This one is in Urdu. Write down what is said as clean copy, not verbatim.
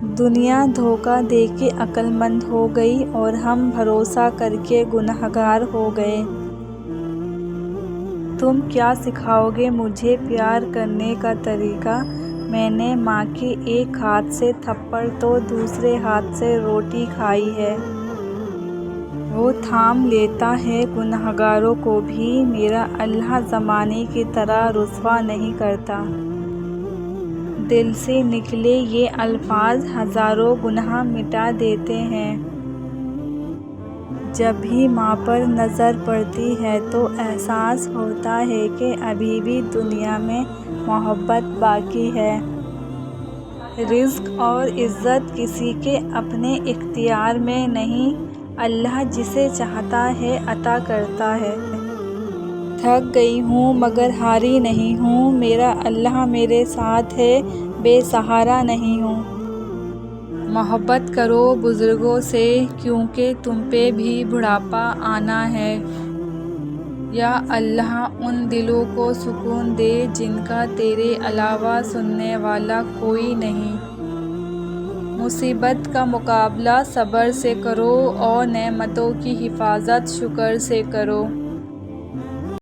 دنیا دھوکہ دے کے عقل مند ہو گئی اور ہم بھروسہ کر کے گنہگار ہو گئے۔ تم کیا سکھاؤ گے مجھے پیار کرنے کا طریقہ؟ میں نے ماں کے ایک ہاتھ سے تھپڑ تو دوسرے ہاتھ سے روٹی کھائی ہے۔ وہ تھام لیتا ہے گنہگاروں کو بھی، میرا اللہ زمانے کی طرح رسوا نہیں کرتا۔ دل سے نکلے یہ الفاظ ہزاروں گناہ مٹا دیتے ہیں۔ جب بھی ماں پر نظر پڑتی ہے تو احساس ہوتا ہے کہ ابھی بھی دنیا میں محبت باقی ہے۔ رزق اور عزت کسی کے اپنے اختیار میں نہیں، اللہ جسے چاہتا ہے عطا کرتا ہے۔ تھک گئی ہوں مگر ہاری نہیں ہوں، میرا اللہ میرے ساتھ ہے، بے سہارا نہیں ہوں۔ محبت کرو بزرگوں سے کیونکہ تم پہ بھی بڑھاپا آنا ہے۔ یا اللہ ان دلوں کو سکون دے جن کا تیرے علاوہ سننے والا کوئی نہیں۔ مصیبت کا مقابلہ صبر سے کرو اور نعمتوں کی حفاظت شکر سے کرو۔